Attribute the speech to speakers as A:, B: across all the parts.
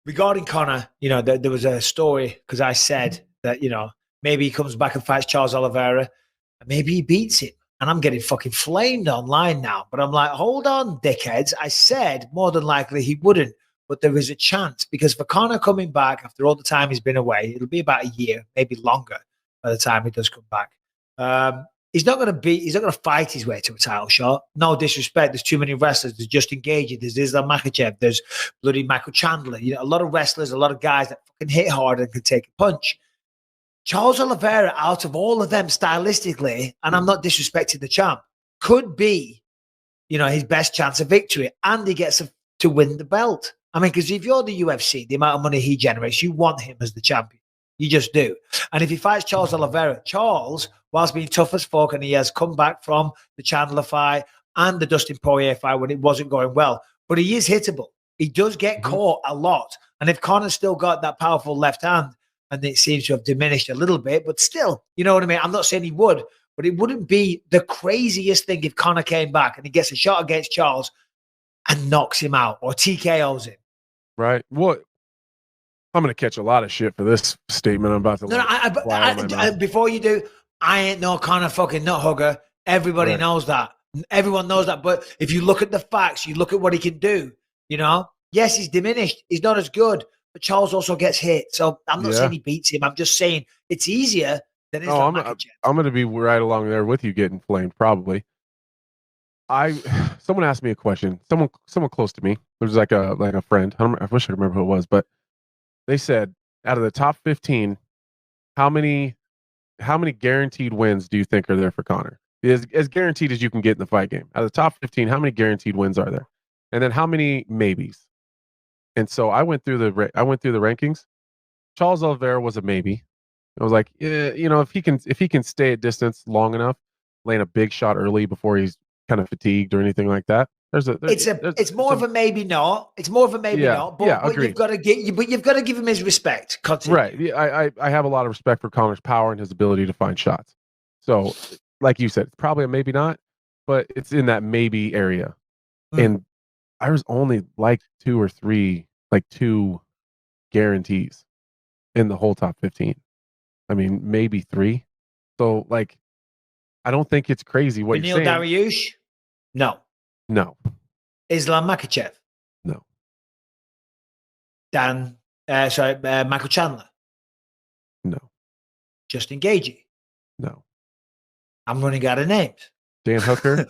A: regarding Conor, there was a story because I said that, maybe he comes back and fights Charles Oliveira and maybe he beats him. And I'm getting fucking flamed online now. But I'm like, hold on, dickheads. I said more than likely he wouldn't, but there is a chance because for Conor coming back after all the time he's been away, it'll be about a year, maybe longer by the time he does come back. He's not going to fight his way to a title shot. No disrespect. There's too many wrestlers. There's Justin Gaethje. There's Islam Makhachev. There's bloody Michael Chandler. A lot of wrestlers, a lot of guys that fucking hit hard and can take a punch. Charles Oliveira, out of all of them stylistically, and I'm not disrespecting the champ, could be, his best chance of victory. And he gets to win the belt. I mean, because if you're the UFC, the amount of money he generates, you want him as the champion. You just do. And if he fights Charles Oliveira, Charles, whilst being tough as fuck, and he has come back from the Chandler fight and the Dustin Poirier fight when it wasn't going well, but he is hittable. He does get caught a lot. And if Conor's still got that powerful left hand, and it seems to have diminished a little bit, but still, you know what I mean? I'm not saying he would, but it wouldn't be the craziest thing if Conor came back and he gets a shot against Charles and knocks him out or TKOs him.
B: Right. What? I'm going to catch a lot of shit for this statement I'm about to
A: No, before you do, I ain't no Conor fucking nut hugger. Everybody knows that. Everyone knows that. But if you look at the facts, you look at what he can do, yes, he's diminished. He's not as good, but Charles also gets hit. So I'm not saying he beats him. I'm just saying it's easier than Islam Makhachev.
B: I'm going to be right along there with you getting flamed, probably. Someone asked me a question. Someone close to me. It was like a friend. I wish I remember who it was, but they said, out of the top 15, how many guaranteed wins do you think are there for Conor? As guaranteed as you can get in the fight game. Out of the top 15, how many guaranteed wins are there? And then how many maybes? And so I went through the rankings. Charles Oliveira was a maybe. I was like, if he can stay at distance long enough, laying a big shot early before he's kind of fatigued or anything like that.
A: It's more of a maybe not. It's more of a maybe not. But you've got to give him his respect. Continue.
B: Right. Yeah, I have a lot of respect for Conor's power and his ability to find shots. So, like you said, it's probably a maybe not, but it's in that maybe area. And I was only like two guarantees in the whole top 15. I mean, maybe 3. So, I don't think it's crazy what you're saying.
A: Dariush? No. Islam Makhachev?
B: No.
A: Michael Chandler?
B: No.
A: Justin Gaethje?
B: No.
A: I'm running out of names.
B: Dan Hooker?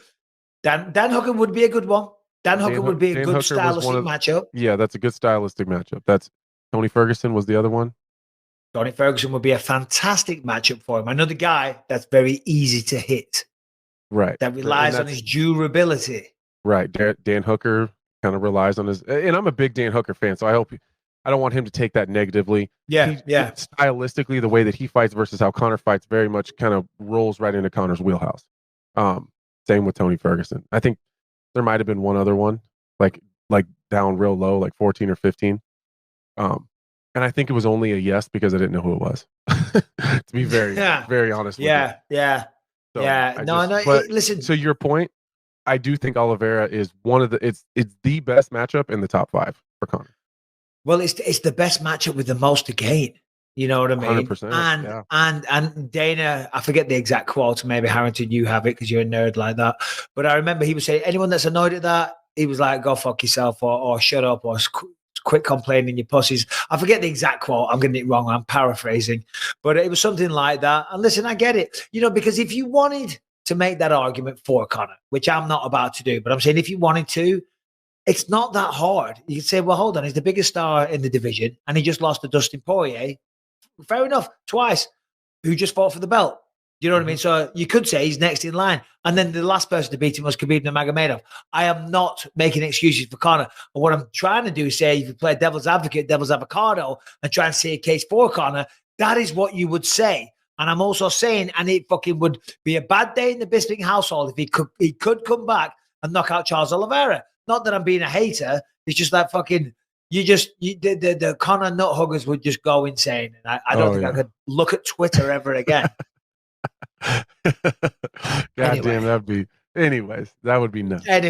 A: Dan Hooker would be a good one. Dan Hooker would be a good stylistic matchup.
B: Yeah, that's a good stylistic matchup. That's Tony Ferguson was the other one.
A: Tony Ferguson would be a fantastic matchup for him. Another guy that's very easy to hit.
B: Right.
A: That relies on his durability.
B: Right. Dan Hooker kind of relies on his, and I'm a big Dan Hooker fan, so I don't want him to take that negatively.
A: Yeah.
B: Stylistically, the way that he fights versus how Conor fights very much kind of rolls right into Conor's wheelhouse. Same with Tony Ferguson. I think there might have been one other one, like down real low, like 14 or 15. And I think it was only a yes because I didn't know who it was. To be very, very honest with you.
A: Yeah. Listen.
B: So your point, I do think Oliveira is one of the it's the best matchup in the top 5 for Conor.
A: Well, it's the best matchup with the most to gain. You know what I mean?
B: 100%.
A: And Dana, I forget the exact quote. Maybe Harrington, you have it because you're a nerd like that. But I remember he was saying, anyone that's annoyed at that, he was like, "Go fuck yourself," or "Shut up," or "Quit complaining, you pussies." I forget the exact quote. I'm getting it wrong. I'm paraphrasing, but it was something like that. And listen, I get it. Because if you wanted to make that argument for Conor, which I'm not about to do, but I'm saying if you wanted to, it's not that hard. You could say, well, hold on, he's the biggest star in the division, and he just lost to Dustin Poirier. Fair enough, twice. Who just fought for the belt? You know what I mean? So you could say he's next in line. And then the last person to beat him was Khabib Nurmagomedov. I am not making excuses for Conor. And what I'm trying to do is say, if you play devil's advocate, devil's avocado, and try and see a case for Conor, that is what you would say. And I'm also saying, and it fucking would be a bad day in the Bisping household if he could come back and knock out Charles Oliveira. Not that I'm being a hater. It's just that fucking... the Conor nut huggers would just go insane. And I don't think I could look at Twitter ever again.
B: God damn, that would be nuts.
A: Anyway.